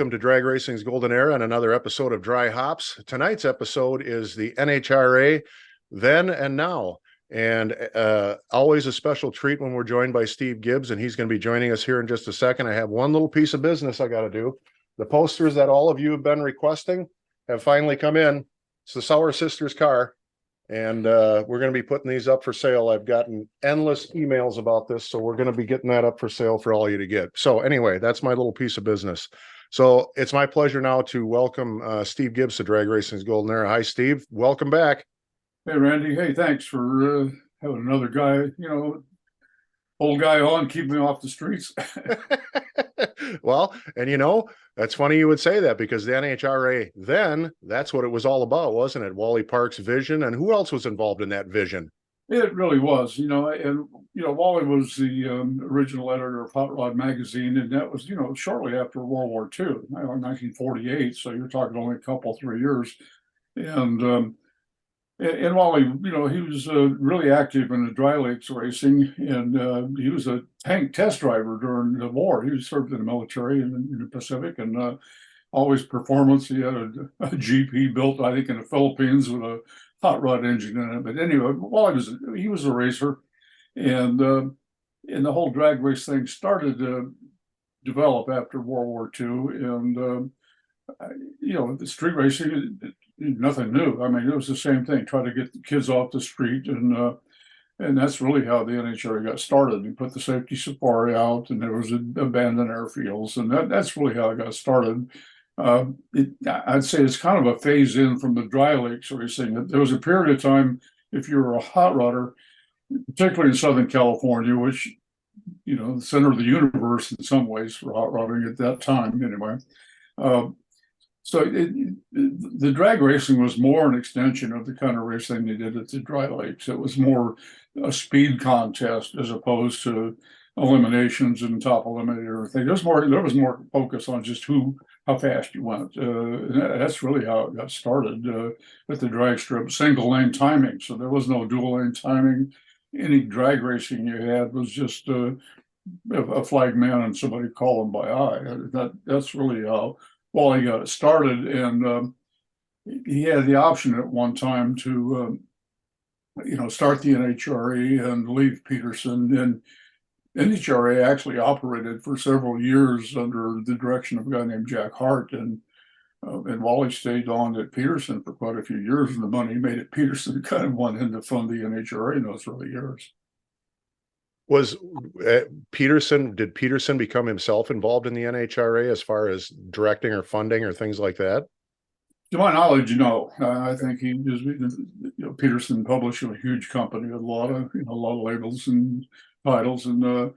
welcome to Drag Racing's Golden Era and another episode of Dry Hops. Tonight's episode is the NHRA Then and Now. And always a special treat when we're joined by Steve Gibbs, and he's going to be joining us here in just a second. I have one little piece of business I got to do. The posters that all of you have been requesting have finally come in. It's the Sour Sisters car, and we're going to be putting these up for sale. I've gotten endless emails about this, so we're going to be getting that up for sale for all you to get. So anyway, that's my little piece of business. So it's my pleasure now to welcome Steve Gibbs to Drag Racing's Golden Era. Hi, Steve. Welcome back. Hey, Randy. Hey, thanks for having another guy, old guy on, keep me off the streets. Well, and that's funny you would say that, because the NHRA then, that's what it was all about, wasn't it? Wally Park's vision, and who else was involved in that vision? It really was, Wally was the original editor of Hot Rod magazine, and that was, shortly after World War II, 1948. So you're talking only a couple, 3 years. And Wally, he was really active in the dry lakes racing, and he was a tank test driver during the war. He served in the military in the Pacific, and always performance. He had a GP built, I think, in the Philippines with a hot rod engine in it. But anyway, he was a racer, and the whole drag race thing started to develop after World War II, and the street racing. Nothing new. I mean, it was the same thing. Try to get the kids off the street, and that's really how the NHRA got started. We put the safety safari out, and there was abandoned airfields, and that's really how it got started. I'd say it's kind of a phase in from the dry lakes racing. There was a period of time, if you were a hot rodder, particularly in Southern California, which the center of the universe in some ways for hot rodding at that time, anyway. So the drag racing was more an extension of the kind of racing they did at the dry lakes. It was more a speed contest as opposed to eliminations and top eliminator thing. There was more focus on just how fast you went. That's really how it got started with the drag strip, single lane timing. So there was no dual lane timing. Any drag racing you had was just a flag man and somebody call them by eye. That's really how Wally got it started, and he had the option at one time to, start the NHRA and leave Peterson. And NHRA actually operated for several years under the direction of a guy named Jack Hart, and Wally stayed on at Peterson for quite a few years, and the money he made at Peterson kind of went in to fund the NHRA in those early years. Was did Peterson become himself involved in the NHRA as far as directing or funding or things like that? To my knowledge, no. I think he just, Peterson published a huge company with a lot of labels and titles, and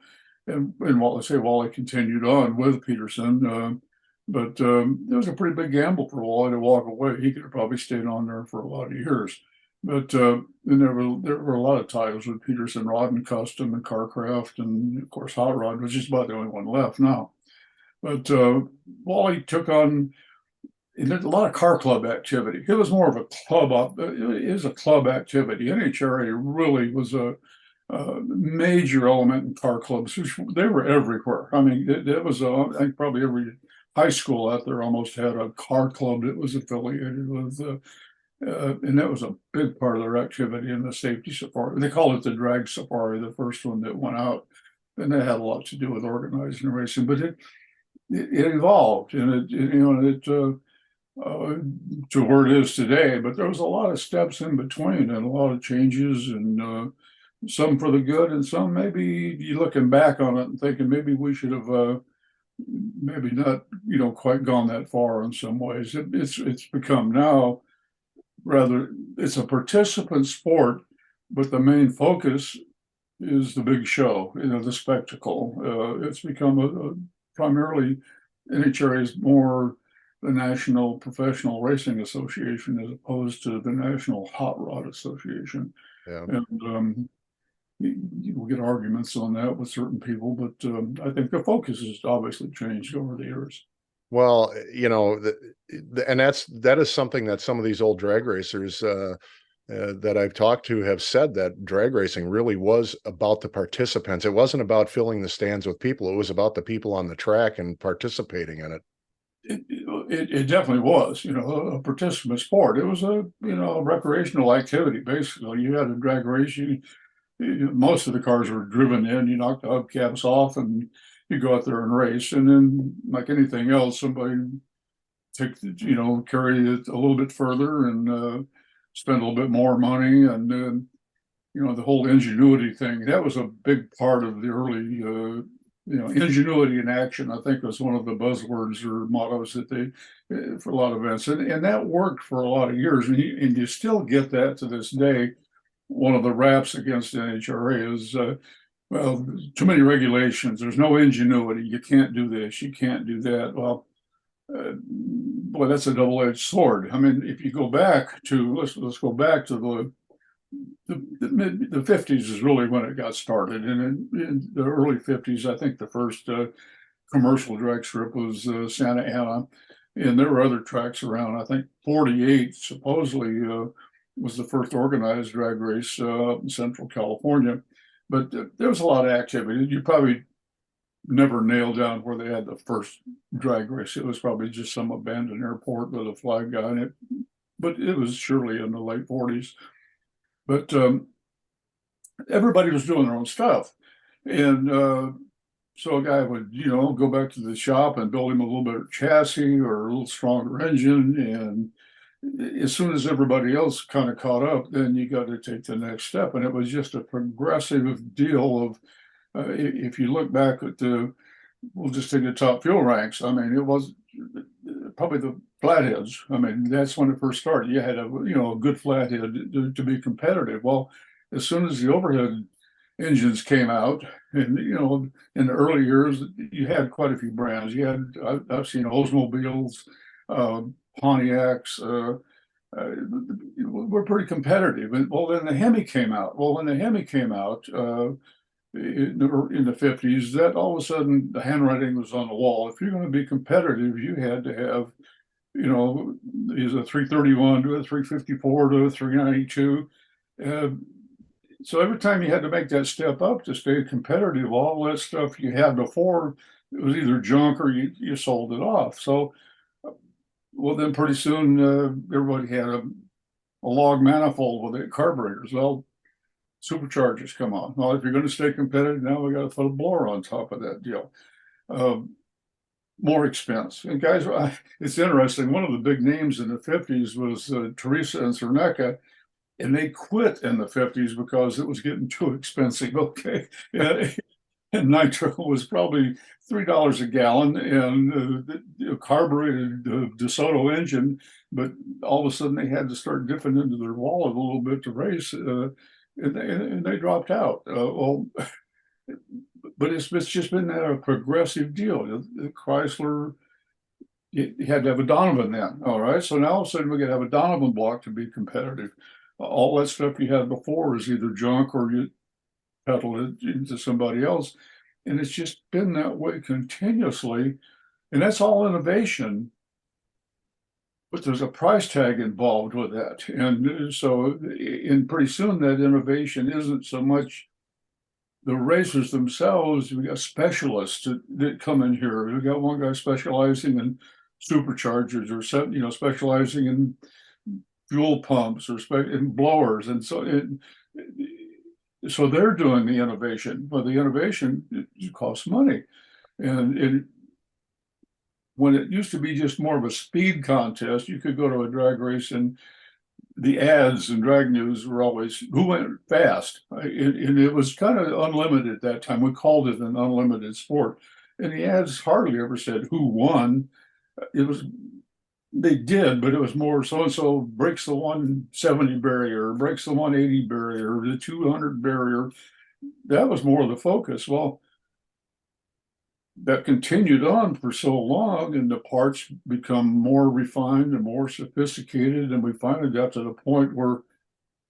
Wally continued on with Peterson, but it was a pretty big gamble for Wally to walk away. He could have probably stayed on there for a lot of years. But and there were a lot of titles with Peterson, Rod and Custom and Carcraft, and of course Hot Rod was just about the only one left now. But Wally took on a lot of car club activity. It was more of a club activity. NHRA really was a major element in car clubs. They were everywhere. I mean, it was I think probably every high school out there almost had a car club that was affiliated with. And that was a big part of their activity in the safety safari. They called it the drag safari, the first one that went out, and that had a lot to do with organizing racing. But it evolved, and it to where it is today. But there was a lot of steps in between, and a lot of changes, and some for the good, and some maybe you looking back on it and thinking maybe we should have maybe not quite gone that far in some ways. It's become now. Rather, it's a participant sport, but the main focus is the big show, the spectacle. It's become primarily NHRA is more the National Professional Racing Association as opposed to the National Hot Rod Association. Yeah. And you get arguments on that with certain people, but I think the focus has obviously changed over the years. Well, and that is something that some of these old drag racers that I've talked to have said, that drag racing really was about the participants. It wasn't about filling the stands with people. It was about the people on the track and participating in it. It definitely was, a participant sport. It was a recreational activity. Basically, you had a drag race. Most of the cars were driven in. You knock the hubcaps off, and you go out there and race. And then, like anything else, somebody carry it a little bit further and spend a little bit more money, and the whole ingenuity thing. That was a big part of the early. Ingenuity in action, I think, was one of the buzzwords or mottos that they for a lot of events, and that worked for a lot of years, and you still get that to this day. One of the raps against NHRA is, well, too many regulations. There's no ingenuity. You can't do this. You can't do that. Well, boy, that's a double-edged sword. I mean, if you go back to let's go back to the 50s is really when it got started, and in the early 50s, I think the first commercial drag strip was Santa Ana, and there were other tracks around. I think 48 supposedly was the first organized drag race in Central California, but there was a lot of activity. You probably never nailed down where they had the first drag race. It was probably just some abandoned airport with a flag guy in it, but it was surely in the late 40s. But everybody was doing their own stuff. And so a guy would, go back to the shop and build him a little better chassis or a little stronger engine. And as soon as everybody else kind of caught up, then you got to take the next step. And it was just a progressive deal of, if you look back at we'll just take the top fuel ranks. I mean, it was probably the flatheads. I mean, that's when it first started. You had a good flathead to be competitive. Well, as soon as the overhead engines came out, and in the early years, you had quite a few brands. I've seen Oldsmobiles, Pontiacs. Were pretty competitive. Well, then the Hemi came out. Well, when the Hemi came out in the 50s, that all of a sudden the handwriting was on the wall. If you're going to be competitive, you had to have is a 331 to a 354 to a 392. So every time you had to make that step up to stay competitive, all that stuff you had before, it was either junk or you sold it off. So, well, then pretty soon everybody had a log manifold with carburetors. Well, superchargers come on. Well, if you're going to stay competitive, now we got to put a blower on top of that deal. More expense. And guys, it's interesting. One of the big names in the 50s was Teresa and Cernecca, and they quit in the 50s because it was getting too expensive. Okay. And nitro was probably $3 a gallon, and the carbureted DeSoto engine, but all of a sudden they had to start dipping into their wallet a little bit to race, and they dropped out. But it's just been a progressive deal. The Chrysler, you had to have a Donovan then. All right. So now all of a sudden we could have a Donovan block to be competitive. All that stuff you had before is either junk or you peddle it into somebody else. And it's just been that way continuously. And that's all innovation. But there's a price tag involved with that. And so pretty soon that innovation isn't so much the racers themselves. We got specialists that come in here. We got one guy specializing in superchargers, or specializing in fuel pumps or in blowers, and so they're doing the innovation. But the innovation, it costs money, and when it used to be just more of a speed contest, you could go to a drag race and the ads and drag news were always who went fast, and it was kind of unlimited at that time. We called it an unlimited sport, and the ads hardly ever said who won. They did, but it was more so and so breaks the 170 barrier, breaks the 180 barrier, the 200 barrier. That was more of the focus. Well, that continued on for so long, and the parts become more refined and more sophisticated, and we finally got to the point where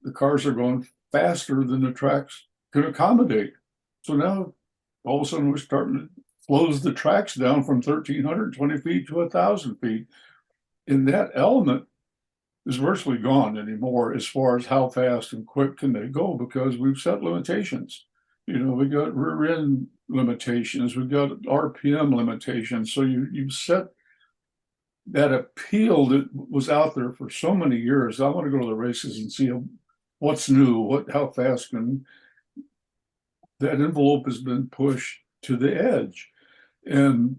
the cars are going faster than the tracks can accommodate. So now all of a sudden we're starting to close the tracks down from 1,320 feet to 1,000 feet, and that element is virtually gone anymore as far as how fast and quick can they go, because we've set limitations. We got rear end limitations, we've got RPM limitations. So you set that appeal that was out there for so many years. I want to go to the races and see what's new, how fast can that envelope has been pushed to the edge, and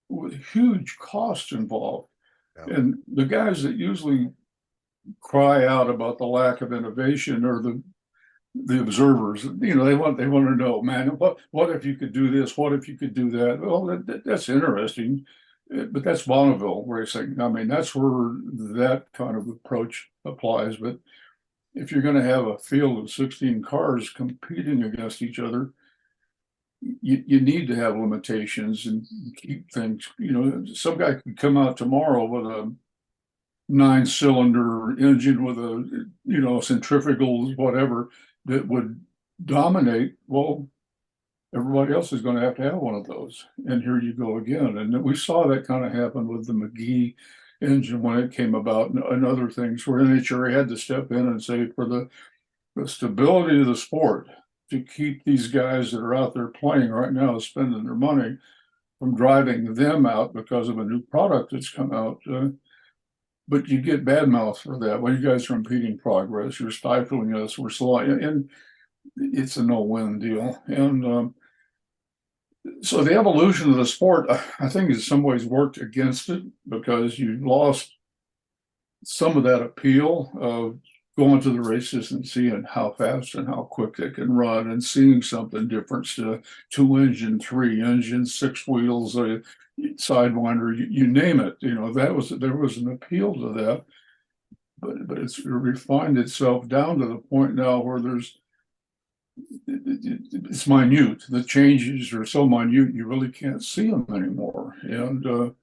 with huge costs involved. Yeah. And the guys that usually cry out about the lack of innovation are the observers. They want to know, man, what if you could do this? What if you could do that? Well, that's interesting, but that's Bonneville racing. I mean, that's where that kind of approach applies. But if you're going to have a field of 16 cars competing against each other, you need to have limitations and keep things. Some guy could come out tomorrow with a 9-cylinder engine with a centrifugal whatever that would dominate. Well, everybody else is going to have one of those, and here you go again. And we saw that kind of happen with the McGee engine when it came about, and other things where NHRA had to step in and say, for the stability of the sport, to keep these guys that are out there playing right now, spending their money, from driving them out because of a new product that's come out. But you get bad mouth for that. Well, you guys are impeding progress. You're stifling us. We're slow, and it's a no-win deal. And so the evolution of the sport, I think, in some ways worked against it, because you lost some of that appeal of going to the races and seeing how fast and how quick they can run, and seeing something different. 2-engine, 3 engines, 6 wheels, Sidewinder, you name it. There was an appeal to that, but it's refined itself down to the point now where it's minute. The changes are so minute you really can't see them anymore. And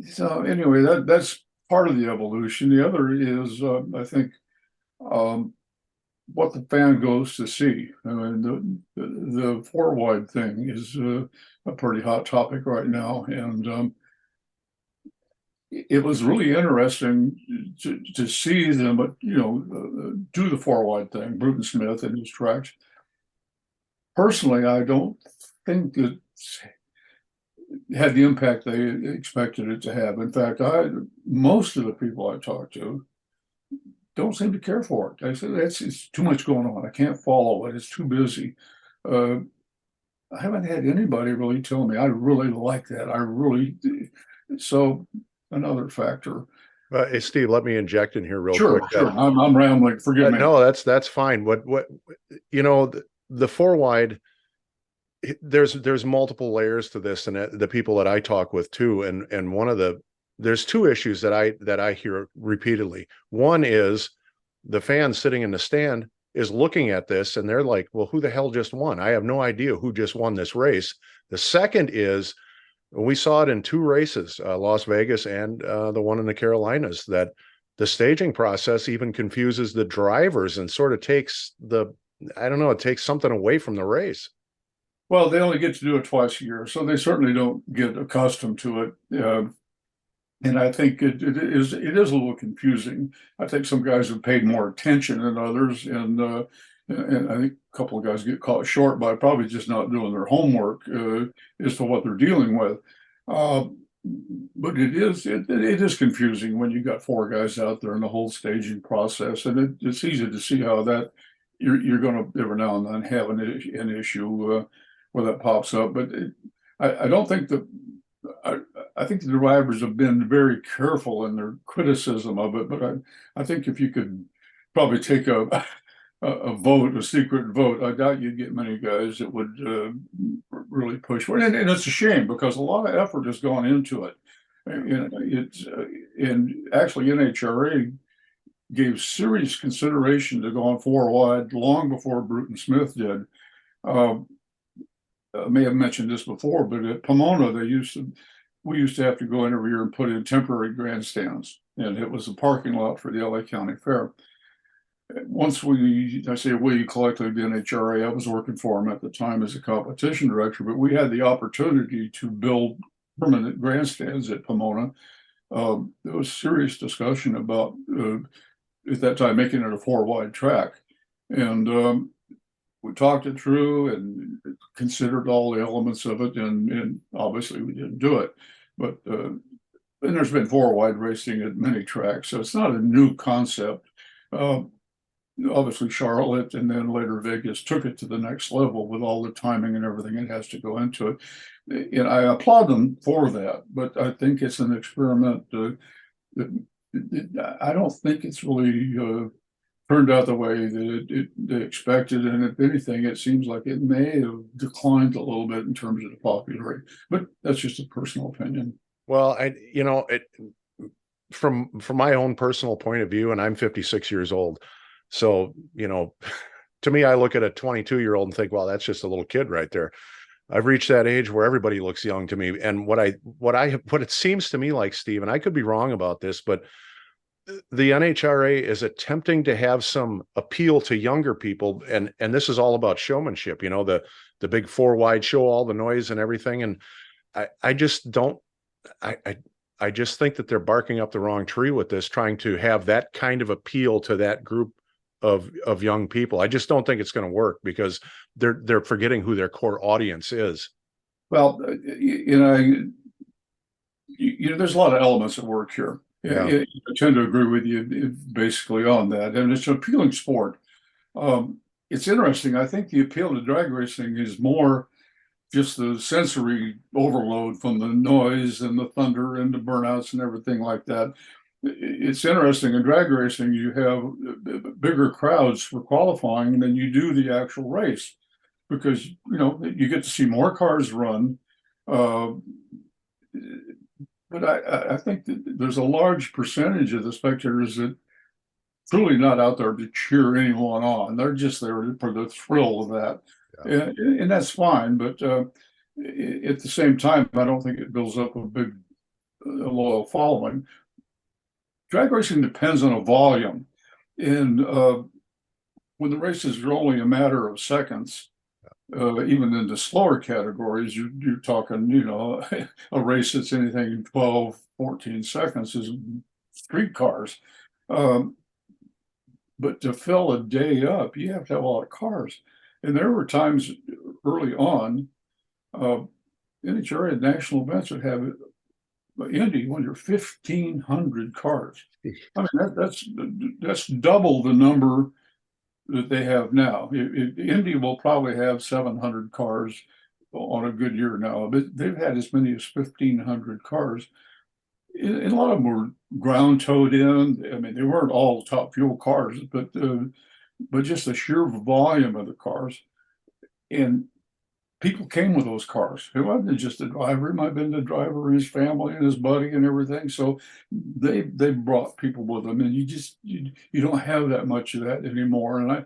so anyway, that's part of the evolution. The other is, I think, what the fan goes to see. I mean, the 4-wide thing is a pretty hot topic right now, and it was really interesting to see them, do the 4-wide thing, Bruton Smith and his tracks. Personally, I don't think it had the impact they expected it to have. In fact, most of the people I talked to don't seem to care for it. I said, it's too much going on. I can't follow it. It's too busy. I haven't had anybody really tell me, I really like that. So another factor. Hey, Steve, let me inject in here real Sure, quick. sure. I'm rambling. Forgive me. No, that's fine. What the 4-wide, there's multiple layers to this, and the people that I talk with too, and there's 2 issues that I hear repeatedly. One is the fan sitting in the stand is looking at this and they're like, well, who the hell just won? I have no idea who just won this race. The second is, we saw it in 2 races, Las Vegas and the one in the Carolinas, that the staging process even confuses the drivers and sort of takes it takes something away from the race. Well, they only get to do it twice a year, so they certainly don't get accustomed to it. And I think it is a little confusing. I think some guys have paid more attention than others, and I think a couple of guys get caught short by probably just not doing their homework as to what they're dealing with. But it is confusing when you got 4 guys out there in the whole staging process, and it's easy to see how that you're going to every now and then have an issue where that pops up. But I don't think that. I think the drivers have been very careful in their criticism of it, but I think if you could probably take a vote, a secret vote, I doubt you'd get many guys that would really push for it. And it's a shame, because a lot of effort has gone into it. And actually NHRA gave serious consideration to going 4-wide long before Bruton Smith did. I may have mentioned this before, but at Pomona, we used to have to go in every year and put in temporary grandstands, and it was a parking lot for the LA County Fair. Once I say we, collectively the NHRA, I was working for them at the time as a competition director, but we had the opportunity to build permanent grandstands at Pomona. There was serious discussion about, at that time, making it a 4-wide track. And we talked it through and considered all the elements of it, and obviously we didn't do it. But and there's been four wide racing at many tracks, so it's not a new concept. Obviously Charlotte and then later Vegas took it to the next level with all the timing and everything it has to go into it. And I applaud them for that, but I think it's an experiment. I don't think it's really turned out the way that they expected. And if anything, it seems like it may have declined a little bit in terms of the popularity, but that's just a personal opinion. Well, from my own personal point of view, and I'm 56 years old. So, to me, I look at a 22-year-old and think, well, that's just a little kid right there. I've reached that age where everybody looks young to me. And what it seems to me like, Steve, and I could be wrong about this, but the NHRA is attempting to have some appeal to younger people. And this is all about showmanship, the big four wide show, all the noise and everything. And I just don't, I just think that they're barking up the wrong tree with this, trying to have that kind of appeal to that group of young people. I just don't think it's going to work because they're forgetting who their core audience is. Well, there's a lot of elements at work here. Yeah. I tend to agree with you basically on that, and it's an appealing sport. It's interesting. I think the appeal to drag racing is more just the sensory overload from the noise and the thunder and the burnouts and everything like that. It's interesting. In drag racing, you have bigger crowds for qualifying than you do the actual race because, you get to see more cars run. But I think that there's a large percentage of the spectators that truly not out there to cheer anyone on. They're just there for the thrill of that. Yeah. And that's fine. But at the same time, I don't think it builds up a big loyal following. Drag racing depends on a volume. And when the races are only a matter of seconds, even in the slower categories, you're talking, a race that's anything 12, 14 seconds is street cars. But to fill a day up, you have to have a lot of cars. And there were times early on, NHRA national events would have Indy when you're 1,500 cars. I mean, that's double the number that they have now. Indy will probably have 700 cars on a good year now, but they've had as many as 1,500 cars. And a lot of them were ground towed in. I mean, they weren't all top fuel cars, but just the sheer volume of the cars. And people came with those cars. It wasn't just the driver. It might have been the driver and his family and his buddy and everything. So they brought people with them, and you don't have that much of that anymore. And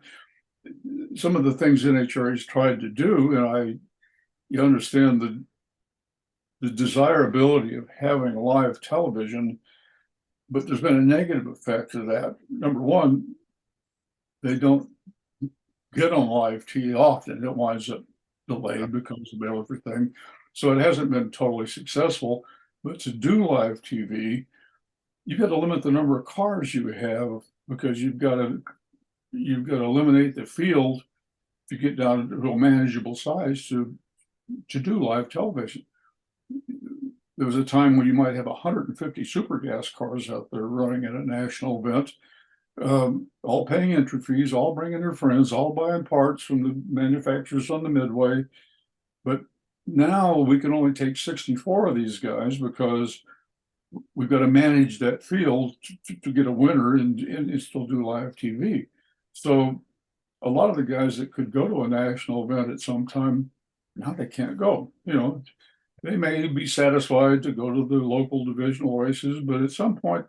some of the things NHRA's tried to do, and you understand the desirability of having live television, but there's been a negative effect of that. Number one, they don't get on live TV often. It winds up delayed because of everything. So it hasn't been totally successful. But to do live TV, you've got to limit the number of cars you have because you've got to eliminate the field to get down to a manageable size to do live television. There was a time when you might have 150 super gas cars out there running at a national event, all paying entry fees, all bringing their friends, all buying parts from the manufacturers on the midway. But now we can only take 64 of these guys because we've got to manage that field to get a winner and still do live TV. So a lot of the guys that could go to a national event at some time, now they can't go. They may be satisfied to go to the local divisional races, but at some point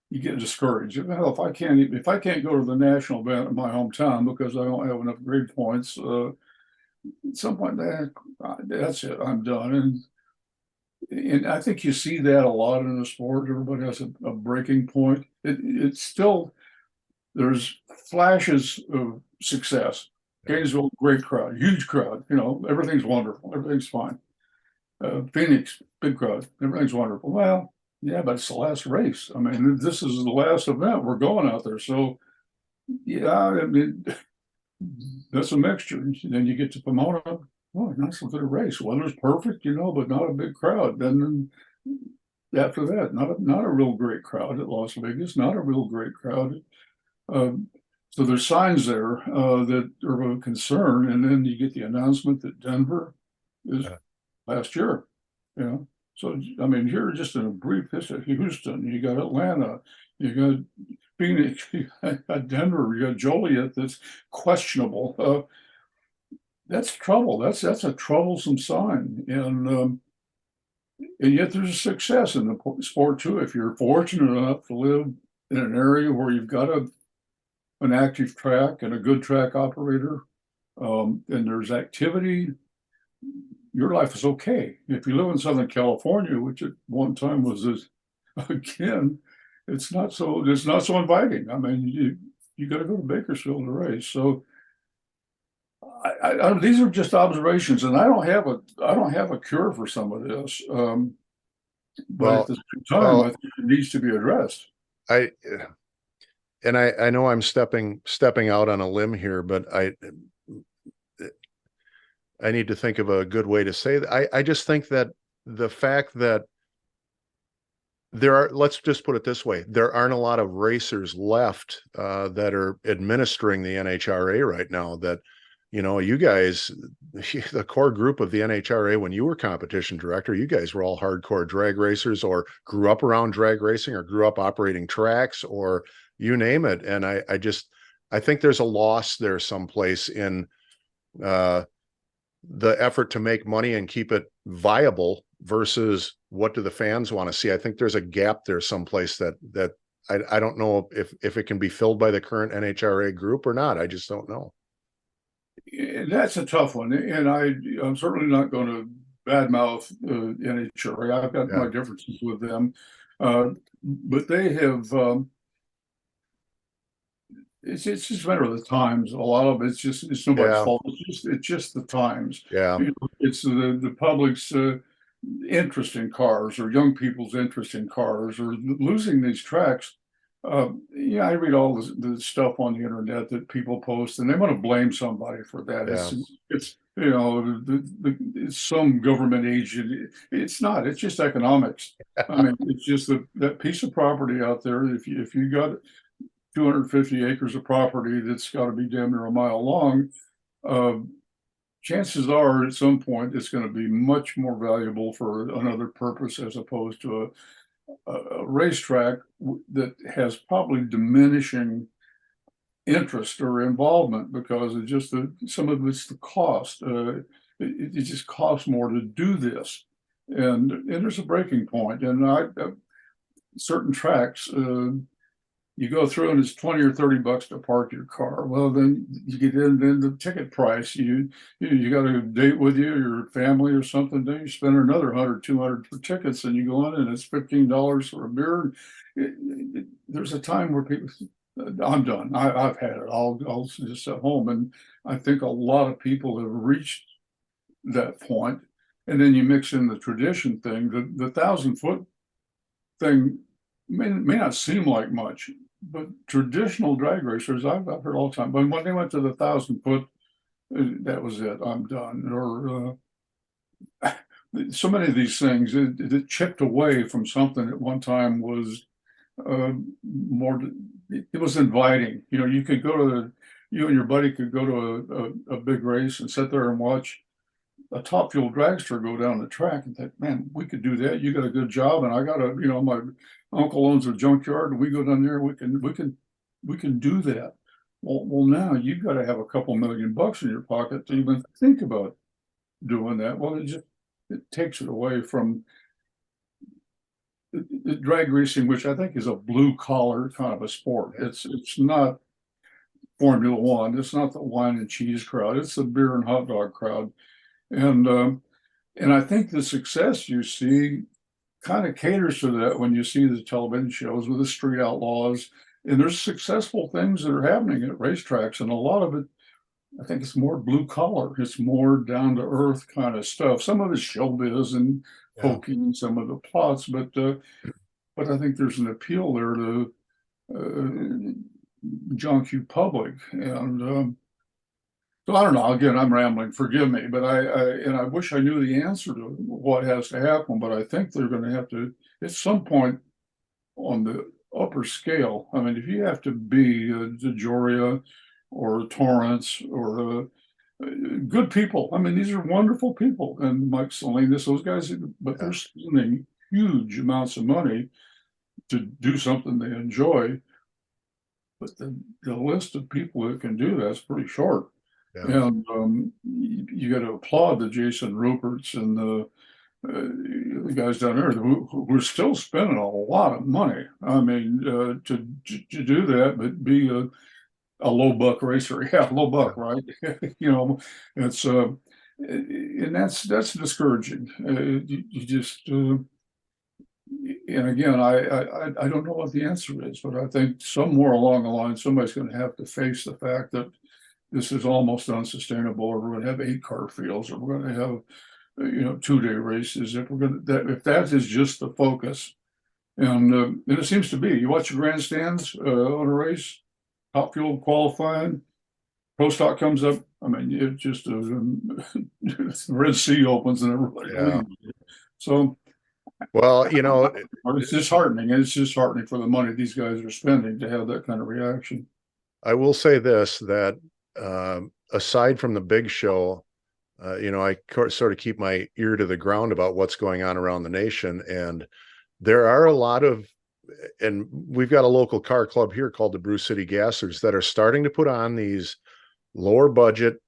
you get discouraged. Well, if I can't go to the national event in my hometown because I don't have enough grade points, at some point that's it. I'm done. And I think you see that a lot in the sport. Everybody has a breaking point. It's still, there's flashes of success. Gainesville, great crowd, huge crowd. Everything's wonderful. Everything's fine. Phoenix, big crowd. Everything's wonderful. Well, yeah, but it's the last race. I mean, this is the last event. We're going out there. So, yeah, I mean, that's a mixture. And then you get to Pomona. Oh, nice little race. Weather's perfect, but not a big crowd. Then after that, not a real great crowd at Las Vegas, not a real great crowd. So there's signs there that are of concern, and then you get the announcement that Denver is last year. You know, so I mean, here just in a brief history, Houston, you got Atlanta, you got Phoenix, you got Denver, you got Joliet that's questionable. That's trouble. That's a troublesome sign, and yet there's a success in the sport too. If you're fortunate enough to live in an area where you've got an active track and a good track operator, and there's activity, your life is okay. If you live in Southern California, which at one time was again, it's not so inviting. I mean, you got to go to Bakersfield to race. So these are just observations, and I don't have a cure for some of this. But at the same time, I think it needs to be addressed. I know I'm stepping out on a limb here, but I need to think of a good way to say that. I just think that the fact that let's just put it this way, there aren't a lot of racers left that are administering the NHRA right now. That, you know, you guys, the core group of the NHRA, when you were competition director, you guys were all hardcore drag racers or grew up around drag racing or grew up operating tracks or you name it. And I think there's a loss there someplace in the effort to make money and keep it viable versus what do the fans want to see. I think there's a gap there someplace that I don't know if it can be filled by the current NHRA group or not. I just don't know. That's a tough one, and I'm certainly not going to badmouth NHRA. I've got my differences with them, but they have. It's just a matter of the times. A lot of it's nobody's fault. It's just the times. Yeah, you know, it's the public's interest in cars or young people's interest in cars or losing these tracks. Yeah, I read all the stuff on the internet that people post, and they want to blame somebody for that. It's you know, it's some government agent. It's not. It's just economics. I mean, it's just that piece of property out there. If you got 250 acres of property that's got to be damn near a mile long, chances are at some point it's going to be much more valuable for another purpose as opposed to a racetrack that has probably diminishing interest or involvement because of just some of it's the cost. It just costs more to do this, and there's a breaking point. And certain tracks, you go through and it's 20 or 30 bucks to park your car. Well, then you get in, then the ticket price, you got a date with you, your family or something, then you spend another 100, 200 for tickets, and you go in and it's $15 for a beer. There's a time where people, I'm done. I've had it. I'll just sit home. And I think a lot of people have reached that point. And then you mix in the tradition thing, the 1,000-foot thing may not seem like much, but traditional drag racers, I've heard all the time, but when they went to the 1,000-foot, that was it. I'm done. Or so many of these things, it chipped away from something at one time was more. It was inviting. You know, you and your buddy could go to a big race and sit there and watch a top fuel dragster go down the track and think, man, we could do that. You got a good job, and I got my uncle owns a junkyard, and we go down there. We can do that. Well, now you've got to have a couple $1,000,000 in your pocket to even think about doing that. Well, it takes it away from the drag racing, which I think is a blue collar kind of a sport. It's not Formula One. It's not the wine and cheese crowd. It's the beer and hot dog crowd. And I think the success you see kind of caters to that when you see the television shows with the street outlaws. And there's successful things that are happening at racetracks, and a lot of it, I think it's more blue collar. It's more down to earth kind of stuff. Some of it's showbiz and hokey in some of the plots, but I think there's an appeal there to junkie public. And so I don't know. Again, I'm rambling. Forgive me, but I wish I knew the answer to what has to happen. But I think they're going to have to at some point on the upper scale, I mean, if you have to be DeGioia or Torrance or good people, I mean, these are wonderful people, and Mike Salinas, those guys, but they're spending huge amounts of money to do something they enjoy. But the list of people that can do that's pretty short. Yeah. And you got to applaud the Jason Ruperts and the guys down there who are still spending a lot of money. I mean, to do that, but be a low buck racer, yeah, low buck, right? You know, it's and that's discouraging. You just and again, I don't know what the answer is, but I think somewhere along the line, somebody's going to have to face the fact that this is almost unsustainable, or we're going to have 8-car fields, or we're going to have 2-day races. If we're going to if that is just the focus, and it seems to be. You watch the grandstands on a race, top fuel qualifying, pro stock comes up. I mean, it just the Red Sea opens and everybody leaves. So. Well, It's disheartening. It's disheartening for the money these guys are spending to have that kind of reaction. I will say this, that aside from the big show, I sort of keep my ear to the ground about what's going on around the nation. And there are a lot of, and we've got a local car club here called the Brew City Gassers that are starting to put on these lower budget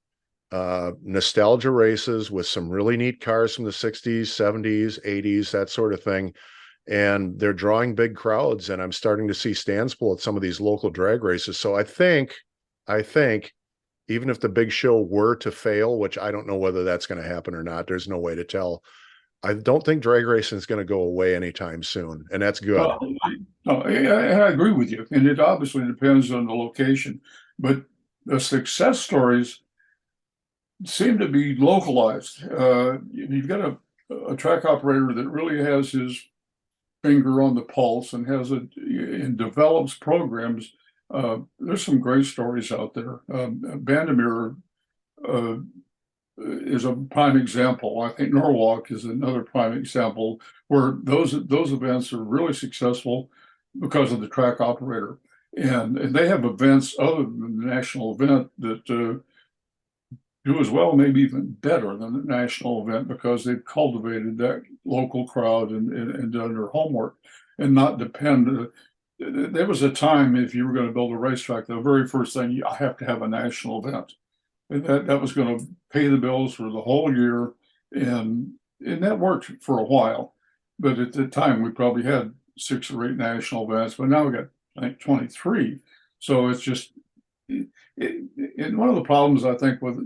nostalgia races with some really neat cars from the 60s, 70s, 80s, that sort of thing. And they're drawing big crowds, and I'm starting to see stands pull at some of these local drag races. So I think even if the big show were to fail, which I don't know whether that's going to happen or not, there's no way to tell. I don't think drag racing is going to go away anytime soon, and that's good. No, I agree with you, and it obviously depends on the location, but the success stories seem to be localized. You've got a track operator that really has his finger on the pulse and and develops programs. There's some great stories out there. Bandamere is a prime example. I think Norwalk is another prime example where those events are really successful because of the track operator, and they have events other than the national event that do as well, maybe even better than the national event, because they've cultivated that local crowd and done their homework and not depend. There was a time, if you were going to build a racetrack, the very first thing, I have to have a national event. And that was going to pay the bills for the whole year. And that worked for a while. But at the time, we probably had 6 or 8 national events, but now we got, I think, 23. So it's just, and one of the problems, I think, with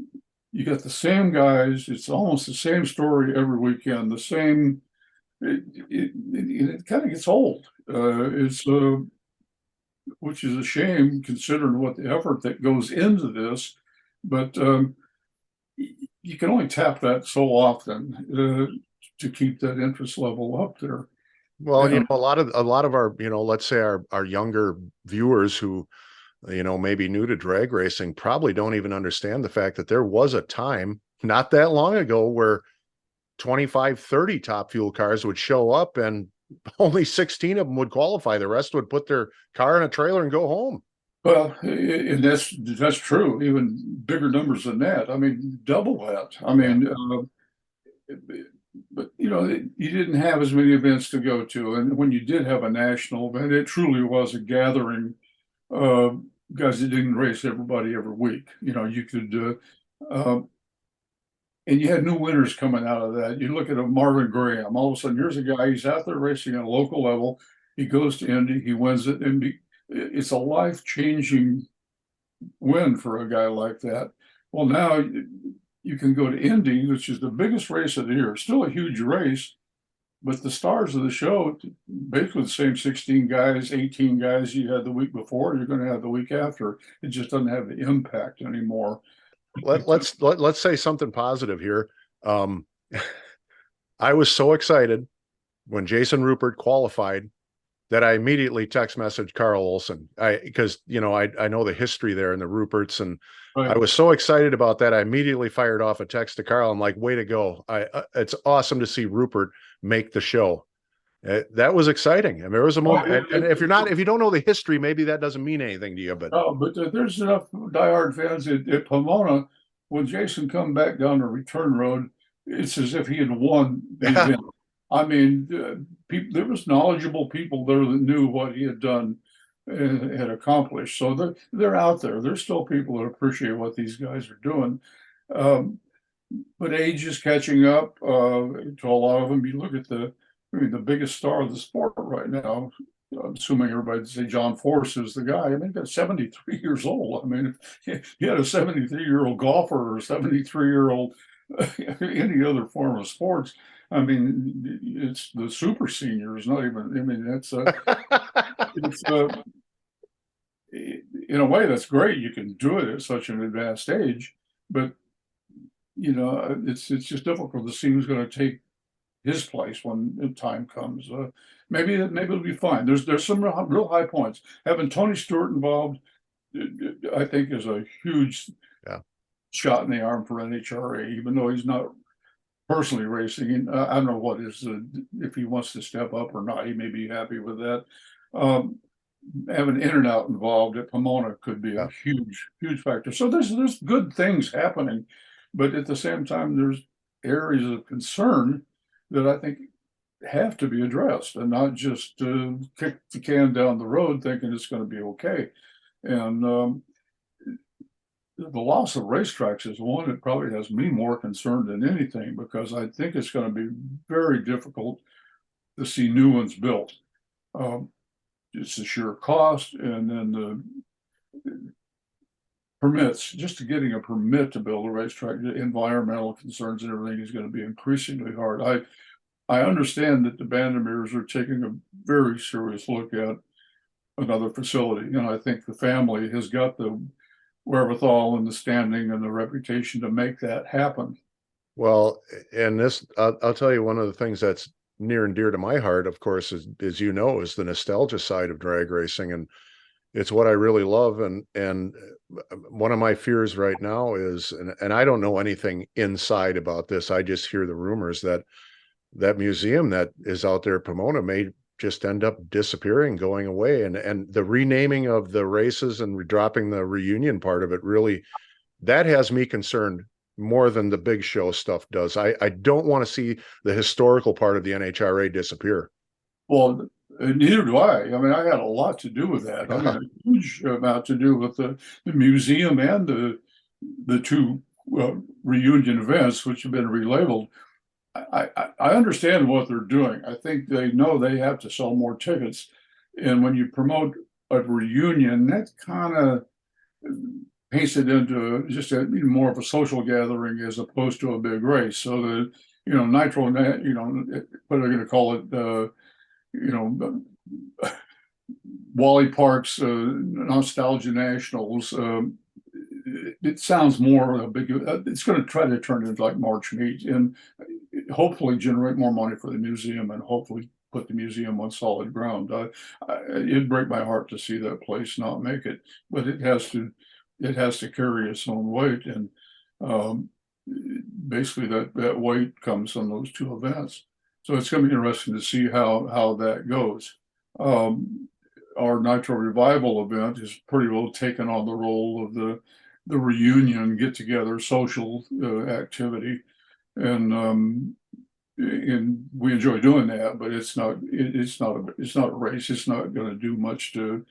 you got the same guys, it's almost the same story every weekend, the same, it kind of gets old. Which is a shame considering what the effort that goes into this, but you can only tap that so often to keep that interest level up there. Well, a lot of our, let's say our younger viewers who, maybe new to drag racing probably don't even understand the fact that there was a time not that long ago where 25, 30 top fuel cars would show up and only 16 of them would qualify. The rest would put their car in a trailer and go home. Well, and that's true. Even bigger numbers than that. I mean, double that. I mean, but you didn't have as many events to go to, and when you did have a national event, it truly was a gathering. Guys that didn't race everybody every week. You could, and you had new winners coming out of that. You look at a Marvin Graham. All of a sudden, here's a guy. He's out there racing at a local level. He goes to Indy. He wins it, and it's a life-changing win for a guy like that. Well, now you can go to Indy, which is the biggest race of the year. Still a huge race, but the stars of the show, basically the same 16 guys, 18 guys you had the week before, you're going to have the week after. It just doesn't have the impact anymore. Let's say something positive here. I was so excited when Jason Rupert qualified that I immediately text messaged Carl Olson. Because I know the history there in the Ruperts, and right. I was so excited about that. I immediately fired off a text to Carl. I'm like, way to go. It's awesome to see Rupert make the show. That was exciting. I mean, there was a Oh, moment, and if you don't know the history, maybe that doesn't mean anything to you, but no, but there's enough diehard fans at Pomona. When Jason come back down the return road, it's as if he had won the yeah, event. I mean, people, there was knowledgeable people there that knew what he had done and had accomplished. So they're out there. There's still people that appreciate what these guys are doing. Um, but age is catching up to a lot of them. You look at I mean, the biggest star of the sport right now. I'm assuming everybody would say John Force is the guy. I mean, he's 73 years old. I mean, if you had a 73-year-old golfer or a 73-year-old any other form of sports, I mean, it's the super seniors, not even. I mean, it's in a way that's great. You can do it at such an advanced age, but it's just difficult to see who's going to take his place when the time comes. Maybe it'll be fine. There's some real high points. Having Tony Stewart involved, I think, is a huge yeah. shot in the arm for NHRA, even though he's not personally racing. And I don't know what is if he wants to step up or not. He may be happy with that. Having In and Out involved at Pomona could be a huge factor. So there's good things happening, but at the same time, there's areas of concern that I think have to be addressed and not just kick the can down the road thinking it's going to be okay. And the loss of racetracks is one that probably has me more concerned than anything, because I think it's going to be very difficult to see new ones built. It's the sheer cost, and then the permits, just getting a permit to build a racetrack, the environmental concerns and everything is going to be increasingly hard. I understand that the Vandermeers are taking a very serious look at another facility. And I think the family has got the wherewithal and the standing and the reputation to make that happen. Well, and this, I'll tell you, one of the things that's near and dear to my heart, of course, is is the nostalgia side of drag racing, and it's what I really love. And one of my fears right now is, and I don't know anything inside about this. I just hear the rumors that that museum that is out there at Pomona may just end up disappearing, going away, and the renaming of the races and dropping the reunion part of it, really, that has me concerned more than the big show stuff does. I don't want to see the historical part of the NHRA disappear. Well, neither do I. I mean, I had a lot to do with that. I mean, a huge amount to do with the museum and the two reunion events, which have been relabeled. I understand what they're doing. I think they know they have to sell more tickets. And when you promote a reunion, that kind of paints it into just more of a social gathering as opposed to a big race. So Nitro, what are they going to call it? Wally Park's Nostalgia Nationals. It sounds more a big. It's going to try to turn into like March meet and hopefully generate more money for the museum and hopefully put the museum on solid ground. It'd break my heart to see that place not make it, but it has to carry its own weight, and basically that weight comes from those two events. So it's going to be interesting to see how that goes. Our Nitro Revival event is pretty well taken on the role of the reunion, get together, social activity, and we enjoy doing that. But it's not a race. It's not going to do much to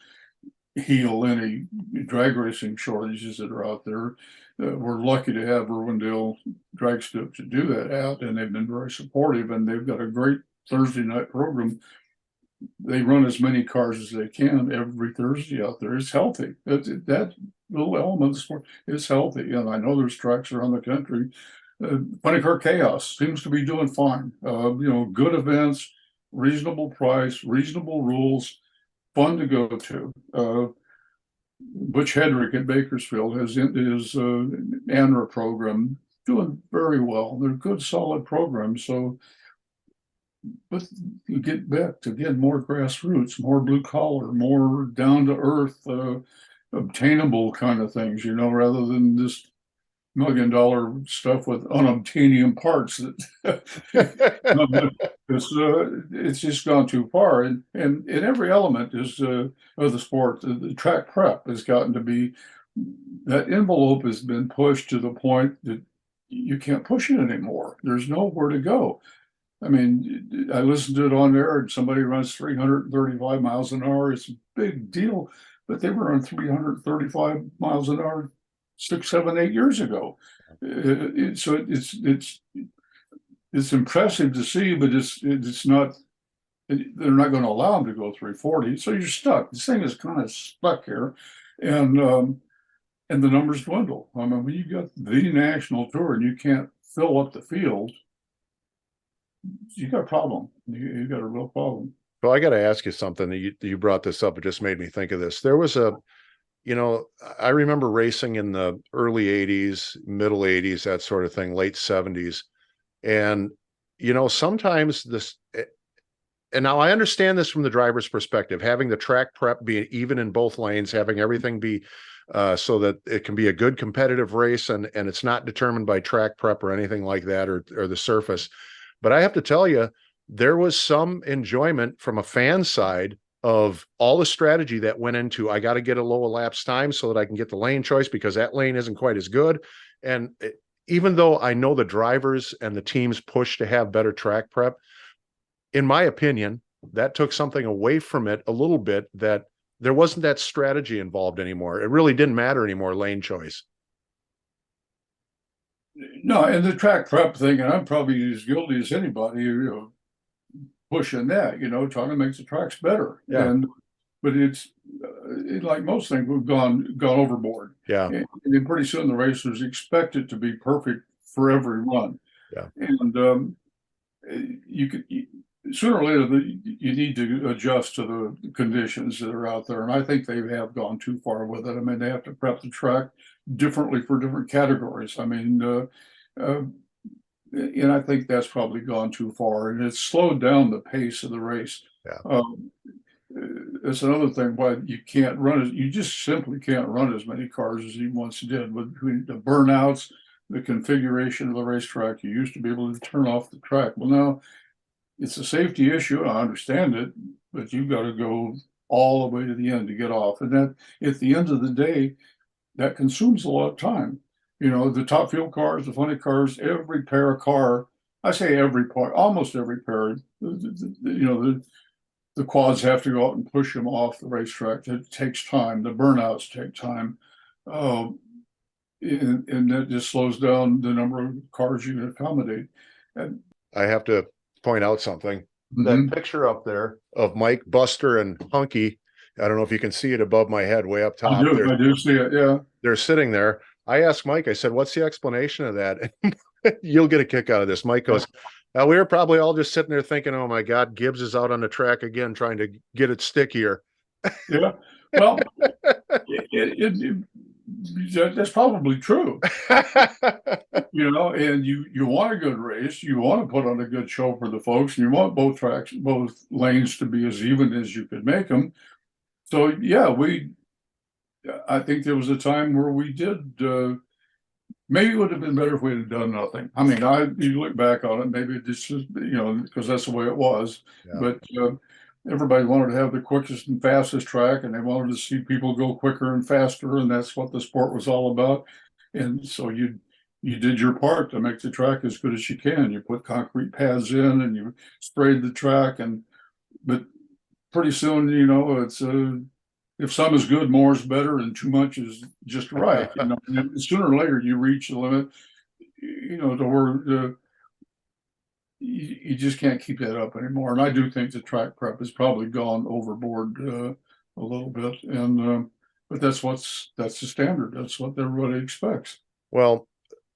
heal any drag racing shortages that are out there. We're lucky to have Irwindale Drag Strip to do that at, and they've been very supportive, and they've got a great Thursday night program. They run as many cars as they can every Thursday out there. It's healthy. That little element of the sport is healthy. And I know there's tracks around the country. Funny Car Chaos seems to be doing fine. Good events, reasonable price, reasonable rules, fun to go to. Butch Hedrick at Bakersfield has his NHRA program doing very well. They're good, solid programs. So, but you get back to get more grassroots, more blue collar, more down to earth, obtainable kind of things, rather than this million stuff with unobtainium parts that it's just gone too far. And in every element is of the sport, the track prep has gotten to be, that envelope has been pushed to the point that you can't push it anymore. There's nowhere to go. I mean, I listened to it on there, and somebody runs 335 miles an hour. It's a big deal, but they were on 335 miles an hour 6, 7, 8 years ago. So it's impressive to see, but it's not. They're not going to allow them to go 340, so you're stuck. This thing is kind of stuck here, and the numbers dwindle. I mean, when you got the national tour and you can't fill up the field, you got a problem. You got a real problem. Well, I got to ask you something. You brought this up. It just made me think of this. There was I remember racing in the early 80s, middle 80s, that sort of thing, late 70s. And, sometimes this, and now I understand this from the driver's perspective, having the track prep be even in both lanes, having everything be so that it can be a good competitive race and it's not determined by track prep or anything like that or the surface. But I have to tell you, there was some enjoyment from a fan side of all the strategy that went into, I got to get a low elapsed time so that I can get the lane choice because that lane isn't quite as good. And even though I know the drivers and the teams push to have better track prep, in my opinion, that took something away from it a little bit, that there wasn't that strategy involved anymore. It really didn't matter anymore, lane choice. No, and the track prep thing, and I'm probably as guilty as anybody, pushing that, trying to make the tracks better. Yeah. But it's like most things, we've gone overboard. Yeah. And then pretty soon the racers expect it to be perfect for every run. Yeah. And sooner or later you need to adjust to the conditions that are out there. And I think they have gone too far with it. I mean, they have to prep the track differently for different categories. I mean, and I think that's probably gone too far, and it's slowed down the pace of the race. Yeah. It's another thing why you can't run you just simply can't run as many cars as you once did. With the burnouts, the configuration of the racetrack, you used to be able to turn off the track. Well, now it's a safety issue. I understand it, but you've got to go all the way to the end to get off. And that, at the end of the day, that consumes a lot of time. The top fuel cars, the funny cars, every pair of car, I say every part, almost every pair, the quads have to go out and push them off the racetrack. It takes time. The burnouts take time. And that just slows down the number of cars you can accommodate. And I have to point out something. mm-hmm. That picture up there of Mike, Buster, and Hunky, I don't know if you can see it above my head, way up top. I do see it, yeah. They're sitting there. I asked Mike, I said, what's the explanation of that? You'll get a kick out of this. Mike goes, we were probably all just sitting there thinking, oh my God, Gibbs is out on the track again, trying to get it stickier. Yeah, well, that's probably true. And you want a good race, you want to put on a good show for the folks, and you want both lanes to be as even as you could make them. So yeah, I think there was a time where we did. Maybe it would have been better if we had done nothing. I mean, you look back on it, maybe it's just because that's the way it was. Yeah. But everybody wanted to have the quickest and fastest track, and they wanted to see people go quicker and faster, and that's what the sport was all about. And so you did your part to make the track as good as you can. You put concrete pads in, and you sprayed the track, but pretty soon, it's if some is good, more is better, and too much is just right. And sooner or later, you reach the limit, to where you just can't keep that up anymore. And I do think the track prep has probably gone overboard a little bit. And but that's the standard. That's what everybody expects. Well,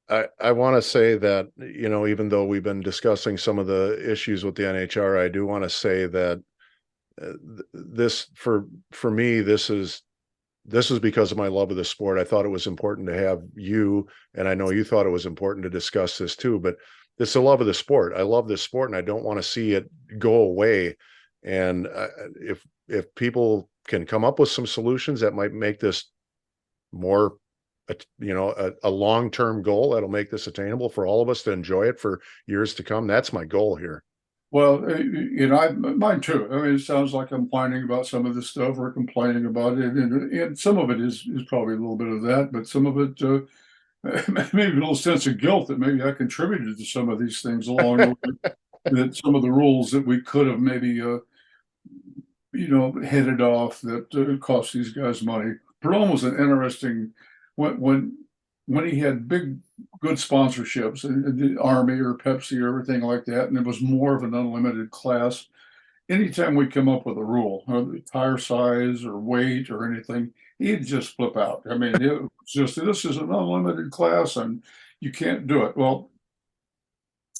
I want to say that, even though we've been discussing some of the issues with the NHRA, I do want to say that this for me, this is because of my love of the sport. I thought it was important to have you, and I know you thought it was important to discuss this too, but it's the love of the sport. I love this sport, and I don't want to see it go away. And if people can come up with some solutions that might make this more a long-term goal that'll make this attainable for all of us to enjoy it for years to come? That's my goal here. Well, mine too. I mean, it sounds like I'm whining about some of this stuff or complaining about it, and some of it is probably a little bit of that, but some of it maybe a little sense of guilt that maybe I contributed to some of these things along the way. That some of the rules that we could have maybe headed off that cost these guys money. Perone was an interesting when he had big good sponsorships in the Army or Pepsi or everything like that, and it was more of an unlimited class. Anytime we come up with a rule, tire size or weight or anything, he'd just flip out. I mean, it was just, this is an unlimited class and you can't do it. Well,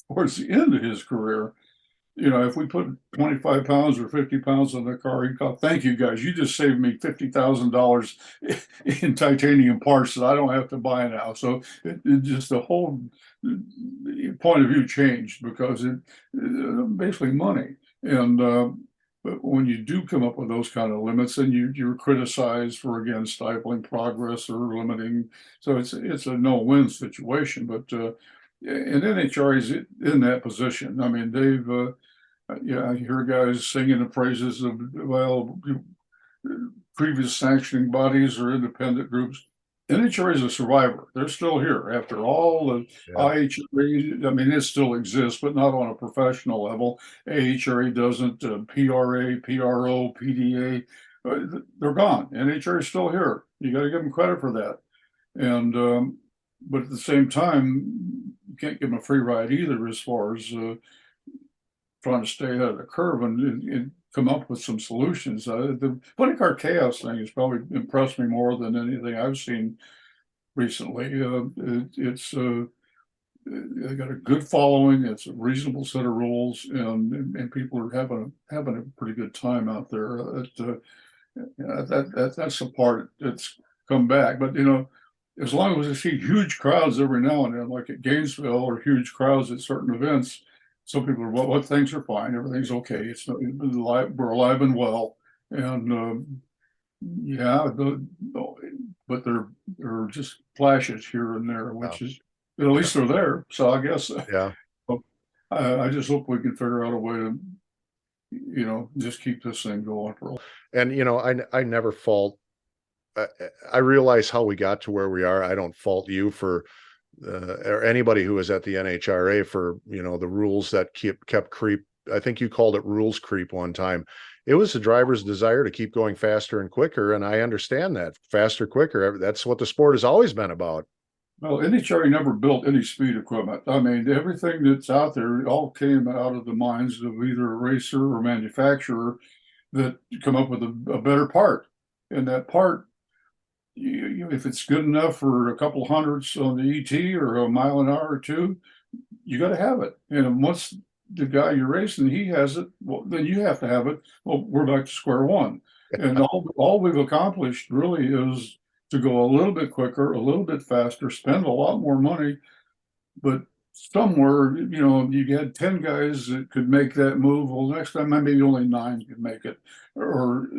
towards the end of his career, if we put 25 pounds or 50 pounds on the car, he'd go, "Thank you guys, you just saved me $50,000 in titanium parts that I don't have to buy now." So it just the whole point of view changed because it basically money. And but when you do come up with those kind of limits, then you're criticized for again stifling progress or limiting. So it's a no-win situation. But and NHRA is in that position. I mean, they've I hear guys singing the praises of, well, previous sanctioning bodies or independent groups. NHRA is a survivor. They're still here after all the IHRA. I mean, it still exists, but not on a professional level. AHRA doesn't. PRA, PRO, PDA, they're gone. NHRA is still here. You got to give them credit for that. And but at the same time, you can't give them a free ride either as far as trying to stay ahead of the curve and come up with some solutions. The funny car chaos thing has probably impressed me more than anything I've seen recently. It's they got a good following. It's a reasonable set of rules, and people are having a pretty good time out there. That's the part that's come back. But as long as we see huge crowds every now and then, like at Gainesville, or huge crowds at certain events, some people are, well, things are fine, everything's okay. It's not, we're alive and well, and yeah, but they're just flashes here and there, which is at least they're there. So I guess I just hope we can figure out a way to just keep this thing going for. And I never fault. I realize how we got to where we are. I don't fault you for or anybody who was at the NHRA for the rules that kept creep. I think you called it rules creep one time. It was the driver's desire to keep going faster and quicker, and I understand that. Faster, quicker, that's what the sport has always been about. Well, NHRA never built any speed equipment. I mean, everything that's out there all came out of the minds of either a racer or manufacturer that come up with a better part, and that part, if it's good enough for a couple hundredths on the ET or a mile an hour or two, you got to have it. And once the guy you're racing, he has it, well, then you have to have it. Well, we're back to square one. And all we've accomplished really is to go a little bit quicker, a little bit faster, spend a lot more money, but somewhere, you had 10 guys that could make that move. Well, next time maybe only 9 could make it, or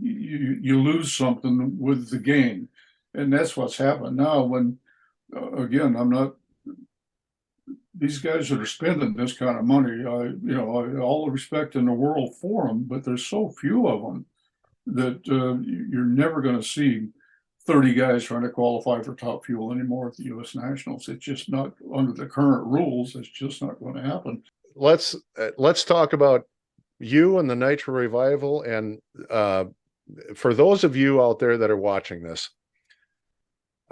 you lose something with the gain. And that's what's happened now. When again, I'm not, these guys that are spending this kind of money, all the respect in the world for them, but there's so few of them that you're never going to see 30 guys trying to qualify for Top Fuel anymore at the U.S. Nationals. It's just not, under the current rules, it's just not going to happen. Let's talk about you and the Nitro Revival. And for those of you out there that are watching this,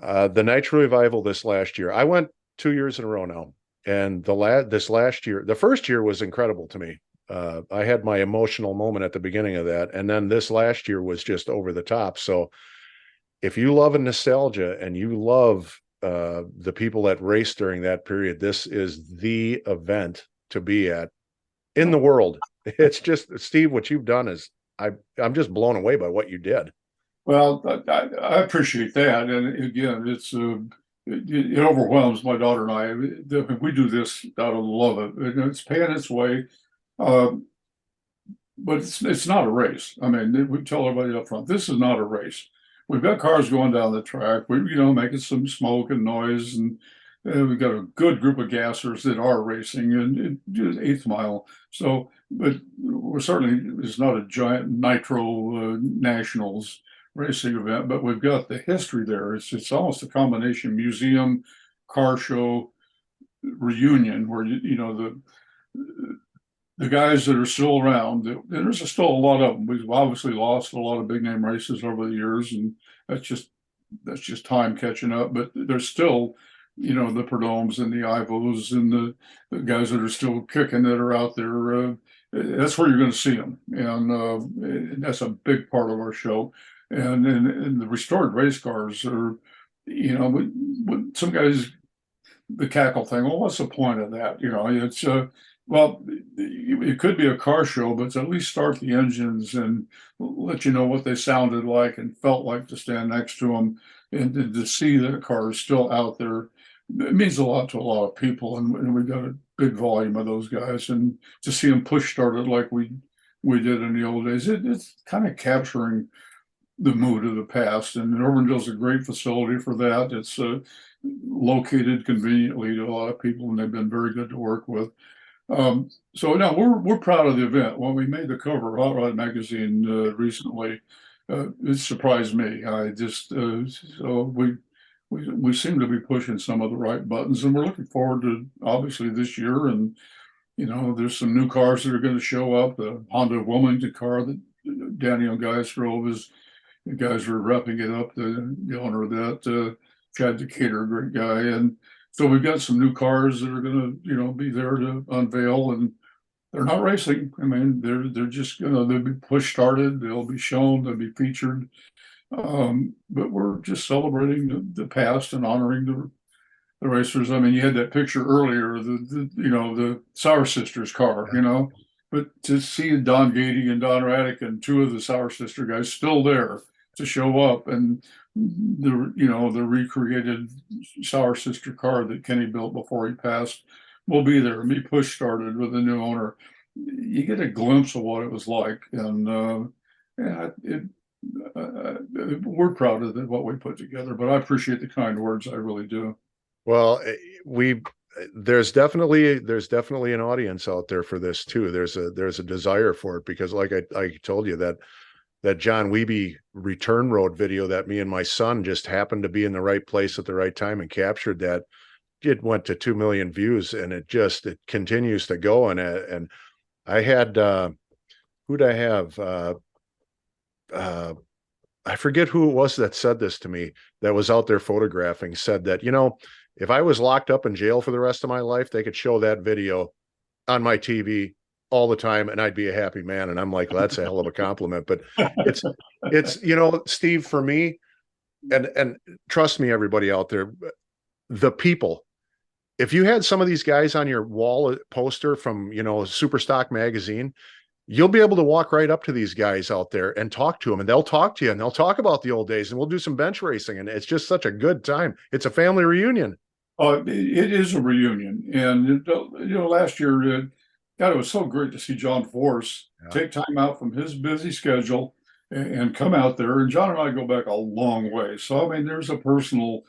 the Nitro Revival this last year, I went 2 years in a row now. And this last year, the first year was incredible to me. I had my emotional moment at the beginning of that. And then this last year was just over the top. So if you love a nostalgia and you love the people that raced during that period, this is the event to be at in the world. It's just, Steve, what you've done is, I'm just blown away by what you did. Well, I appreciate that. And again, it overwhelms my daughter and I. We do this out of love of it. It's paying its way. But it's not a race. I mean, we tell everybody up front, this is not a race. we've got cars going down the track. We, making some smoke and noise, and we've got a good group of gassers that are racing and just eighth mile. So, but we're certainly, it's not a giant nitro nationals racing event, but we've got the history there. It's almost a combination museum, car show, reunion, where the guys that are still around, there's still a lot of them. We've obviously lost a lot of big name races over the years, and that's just time catching up. But there's still, the Perdomes and the Ivos and the guys that are still kicking that are out there. That's where you're going to see them, and that's a big part of our show. And the restored race cars are, when some guys, the cackle thing. Well, what's the point of that? It's well, it could be a car show, but to at least start the engines and let you know what they sounded like and felt like to stand next to them, and to see that a car is still out there. It means a lot to a lot of people, and we've got a big volume of those guys, and to see them push started like we did in the old days, it's kind of capturing the mood of the past. And Irwindale's a great facility for that. It's located conveniently to a lot of people, and they've been very good to work with. So now we're proud of the event. When we made the cover of Hot Rod Magazine recently, it surprised me. I just so we seem to be pushing some of the right buttons, and we're looking forward to obviously this year. And there's some new cars that are going to show up. The Honda Wilmington car that Danny and guys drove, the guys were wrapping it up. The owner of that, Chad Decatur, great guy. And so we've got some new cars that are going to, be there to unveil, and they're not racing. I mean, they're just they'll be push started, they'll be shown, they'll be featured. But we're just celebrating the past and honoring the racers. I mean, you had that picture earlier, the Sauer Sisters car, but to see Don Gady and Don Raddick and two of the Sauer Sister guys still there to show up, and the recreated Sauer Sister car that Kenny built before he passed will be there and be push started with a new owner. You get a glimpse of what it was like, and we're proud of what we put together. But I appreciate the kind words, I really do. Well, there's definitely an audience out there for this too. There's a desire for it, because like I told you, that John Wiebe return road video that me and my son just happened to be in the right place at the right time and captured that. It went to 2 million views, and it continues to go. And I had who'd I have? I forget who it was that said this to me, that was out there photographing, said that, if I was locked up in jail for the rest of my life, they could show that video on my TV all the time and I'd be a happy man. And I'm like, well, that's a hell of a compliment. But it's Steve, for me, and trust me, everybody out there, the people, if you had some of these guys on your wall poster from, Superstock magazine, you'll be able to walk right up to these guys out there and talk to them, and they'll talk to you, and they'll talk about the old days, and we'll do some bench racing. And it's just such a good time. It's a family reunion. It is a reunion. And, last year, God, it was so great to see John Force take time out from his busy schedule and come out there. And John and I go back a long way. So, I mean, there's a personal,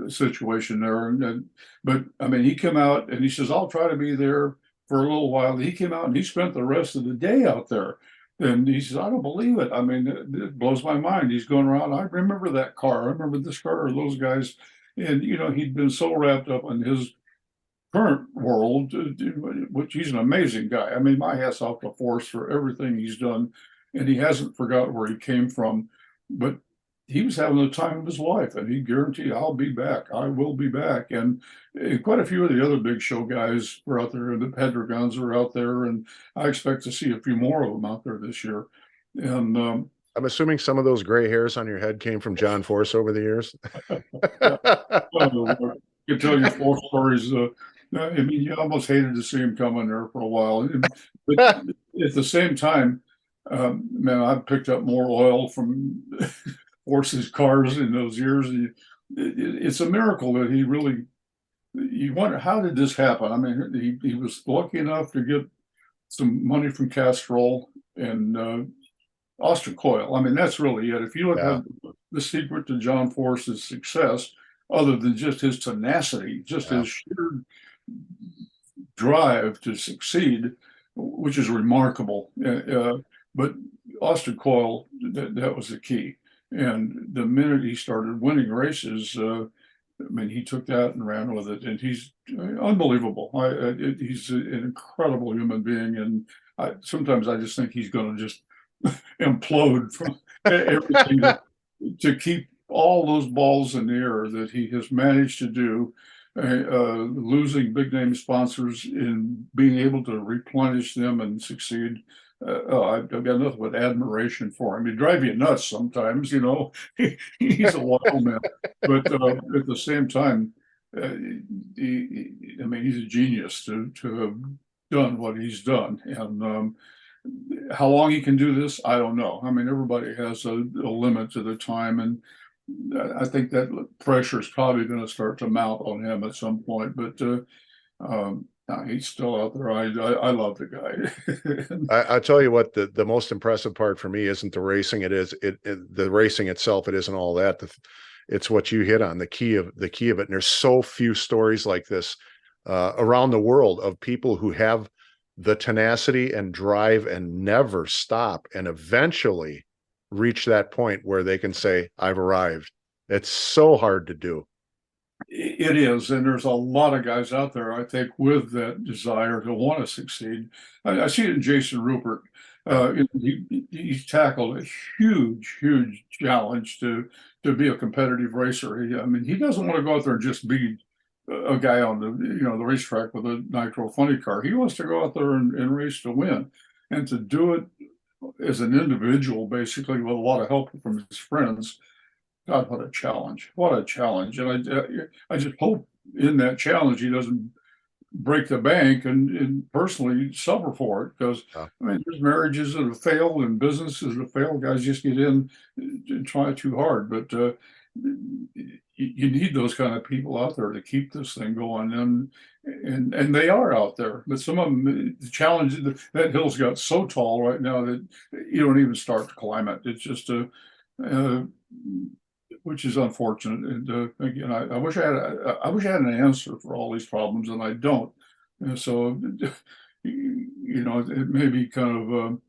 situation there. But, I mean, he came out and he says, I'll try to be there for a little while. He came out and he spent the rest of the day out there. And he says, I don't believe it. I mean, it blows my mind. He's going around. I remember that car. I remember this car or those guys. And, he'd been so wrapped up in his current world, which he's an amazing guy. I mean, my hat's off to Force for everything he's done. And he hasn't forgotten where he came from. But he was having the time of his life, and he guaranteed, I'll be back. I will be back. And quite a few of the other big show guys were out there. The Pedregons were out there, and I expect to see a few more of them out there this year. And I'm assuming some of those gray hairs on your head came from John Force over the years. I can tell you 4 stories. I mean, you almost hated to see him coming there for a while. But at the same time, man, I've picked up more oil from Force's cars in those years. It's a miracle that he really, you wonder, how did this happen? I mean, he was lucky enough to get some money from Castrol, and Austin Coyle. I mean, that's really it. If you look Yeah, at the secret to John Force's success, other than just his tenacity, just yeah. his sheer drive to succeed, which is remarkable. But Austin Coyle, that was the key. And the minute he started winning races, I mean, he took that and ran with it, and he's unbelievable. He's an incredible human being, and sometimes I just think he's going to just implode from everything to keep all those balls in the air that he has managed to do, losing big name sponsors and being able to replenish them and succeed. I've got nothing but admiration for him. He drives you nuts sometimes, you know. He's a wild man, but at the same time, I mean, he's a genius to have done what he's done, and how long he can do this, I don't know. I mean, everybody has a limit to the time, and I think that pressure is probably going to start to mount on him at some point. But no, he's still out there. I love the guy. I tell you what, the most impressive part for me isn't the racing. It is the racing itself. It isn't all that. It's what you hit on, the key of it. And there's so few stories like this around the world of people who have the tenacity and drive and never stop and eventually reach that point where they can say, I've arrived. It's so hard to do. It is, and there's a lot of guys out there, I think, with that desire to want to succeed. I see it in Jason Rupert. He's tackled a huge challenge to be a competitive racer. I mean, he doesn't want to go out there and just be a guy on the racetrack with a nitro funny car. He wants to go out there and race to win, and to do it as an individual, basically with a lot of help from his friends. God, what a challenge! What a challenge! And I just hope in that challenge he doesn't break the bank and personally suffer for it, because I mean, there's marriages that have failed and businesses that have failed. Guys just get in and try too hard, but you need those kind of people out there to keep this thing going, and they are out there. But some of them, the challenge, that hill's got so tall right now that you don't even start to climb it. It's just uh, which is unfortunate. And again, I wish I had an answer for all these problems, and I don't. And so, it may be kind of,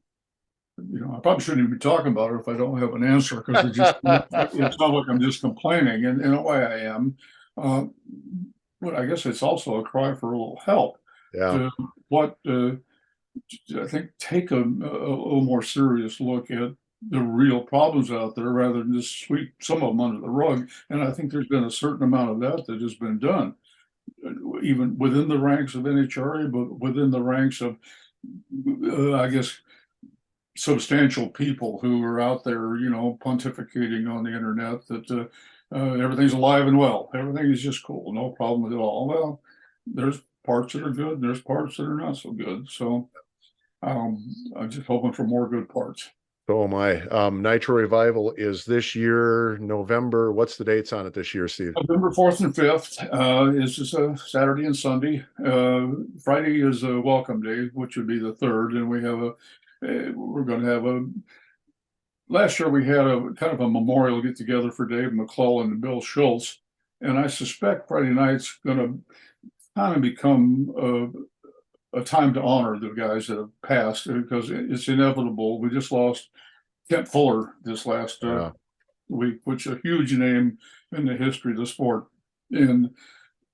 I probably shouldn't even be talking about it if I don't have an answer, because it's not like I'm just complaining, and in a way I am. But I guess it's also a cry for a little help. Yeah. To what I think, take a little more serious look at the real problems out there, rather than just sweep some of them under the rug. And I think there's been a certain amount of that has been done, even within the ranks of NHRA, but within the ranks of, I guess, substantial people who are out there, pontificating on the internet that everything's alive and well, everything is just cool, no problem at all. Well, there's parts that are good, and there's parts that are not so good. So I'm just hoping for more good parts. So am I. Nitro Revival is this year, November. What's the dates on it this year, Steve? November 4th and 5th is just a Saturday and Sunday. Friday is a welcome day, which would be the 3rd. And we're going to have last year we had a kind of a memorial get together for Dave McClellan and Bill Schultz. And I suspect Friday night's going to kind of become a time to honor the guys that have passed, because it's inevitable. We just lost Kent Fuller this last week, which is a huge name in the history of the sport. And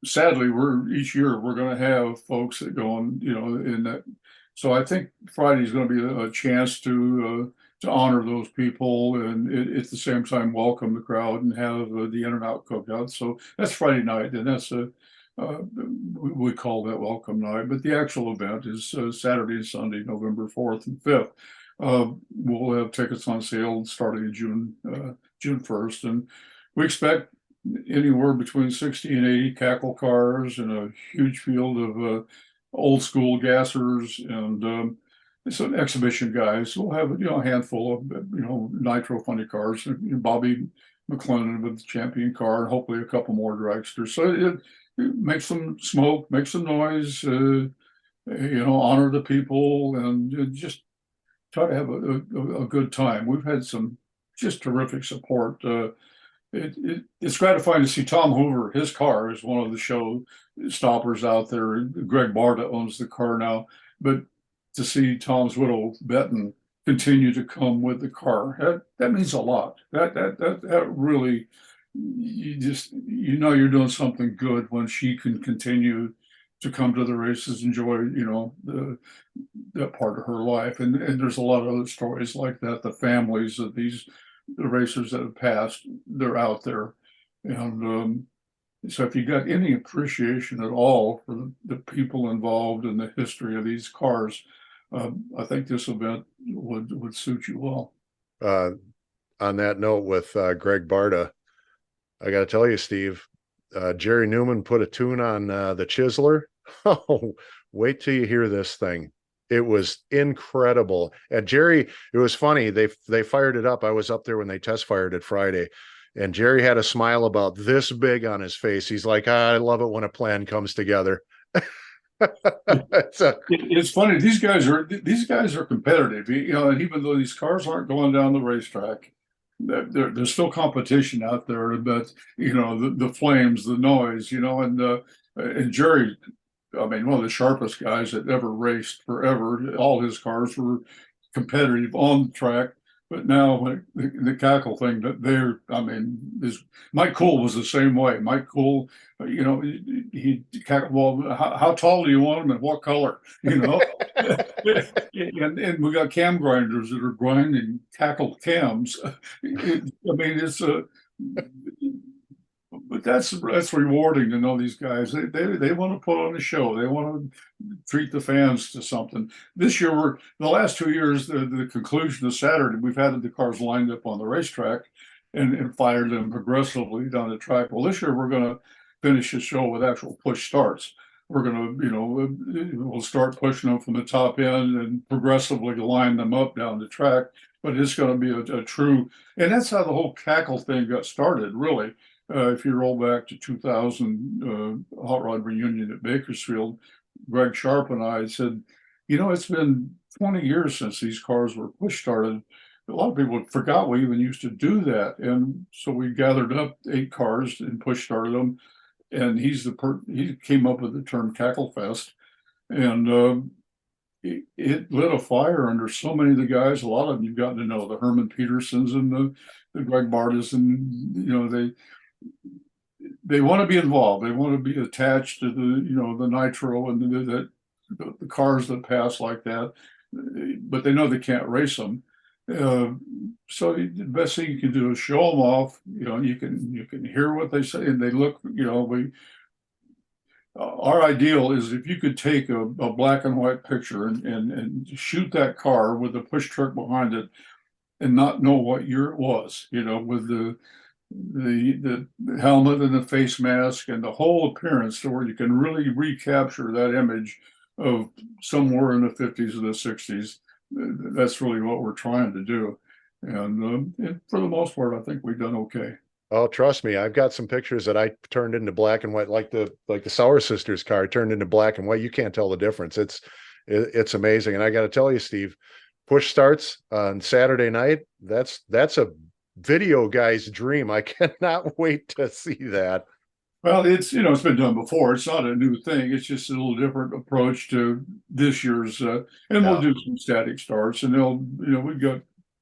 sadly, each year we're going to have folks that go on, in that. So I think Friday is going to be a chance to honor those people, and at the same time welcome the crowd and have the in and out cookout. So that's Friday night, and that's we call that welcome night. But the actual event is Saturday and Sunday, November 4th and 5th. We'll have tickets on sale starting in June 1st, and we expect anywhere between 60 and 80 cackle cars and a huge field of old school gassers and some exhibition guys. We'll have a handful of nitro funny cars. Bobby McClellan with the champion car, and hopefully a couple more dragsters. So it make some smoke, make some noise, honor the people, and just try to have a good time. We've had some just terrific support. It's gratifying to see Tom Hoover. His car is one of the show stoppers out there. Greg Barta owns the car now, but to see Tom's widow Benton continue to come with the car, that means a lot. That really, you know you're doing something good when she can continue to come to the races, enjoy that part of her life. And there's a lot of other stories like that. The families of the racers that have passed, they're out there. And so if you got any appreciation at all for the people involved in the history of these cars, I think this event would suit you well. On that note, with Greg Barta, I got to tell you, Steve, Jerry Newman put a tune on the Chiseler. Oh, wait till you hear this thing. It was incredible. And Jerry, it was funny. They fired it up. I was up there when they test fired it Friday, and Jerry had a smile about this big on his face. He's like, I love it when a plan comes together. It's funny. These guys are competitive, and even though these cars aren't going down the racetrack, there's still competition out there. But the flames, the noise, and Jerry, I mean, one of the sharpest guys that ever raced forever. All his cars were competitive on the track, but now the cackle thing Mike Cool was the same way. Mike Cool, he cackled, well, how tall do you want him and what color, and we got cam grinders that are grinding cackle cams. But that's rewarding to know these guys. They want to put on a show. They want to treat the fans to something. This year, the last 2 years, the conclusion of Saturday, we've had the cars lined up on the racetrack and fired them progressively down the track. Well, this year we're going to finish the show with actual push starts. We're going to, we'll start pushing them from the top end and progressively line them up down the track. But it's going to be a true, and that's how the whole cackle thing got started, really. If you roll back to 2000 Hot Rod Reunion at Bakersfield, Greg Sharp and I said, it's been 20 years since these cars were push started. A lot of people forgot we even used to do that. And so we gathered up 8 cars and push started them. And he came up with the term Cackle Fest. And it lit a fire under so many of the guys. A lot of them you've gotten to know, the Herman Petersons and the Greg Bartas, and they want to be involved. They want to be attached to the nitro and the cars that pass like that, but they know they can't race them. So the best thing you can do is show them off. You can hear what they say, and they look. Our ideal is if you could take a black and white picture and shoot that car with the push truck behind it, and not know what year it was. With the helmet and the face mask and the whole appearance, to where you can really recapture that image of somewhere in the 50s or the 60s. That's really what we're trying to do. And for the most part, I think we've done okay. Oh, trust me, I've got some pictures that I turned into black and white, like the Sauer Sisters car turned into black and white. You can't tell the difference. It's amazing. And I got to tell you, Steve, push starts on Saturday night. That's a video guy's dream. I cannot wait to see that. Well, it's been done before. It's not a new thing. It's just a little different approach to this year's. And we'll do some static starts, and we've got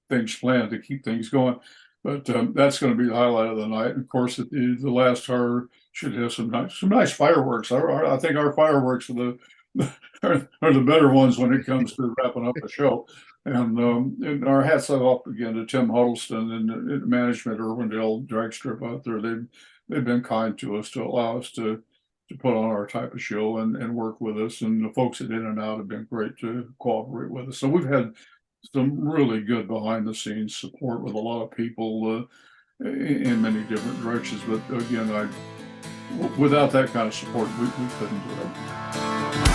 things planned to keep things going. But that's going to be the highlight of the night. And of course, the last car should have some nice fireworks. I think our fireworks are the better ones when it comes to wrapping up the show. And our hats off again to Tim Huddleston and management, Irwindale Drag Strip out there. They've been kind to us to allow us to put on our type of show and work with us. And the folks at In and Out have been great to cooperate with us. So we've had some really good behind the scenes support with a lot of people in many different directions. But again, without that kind of support, we couldn't do it.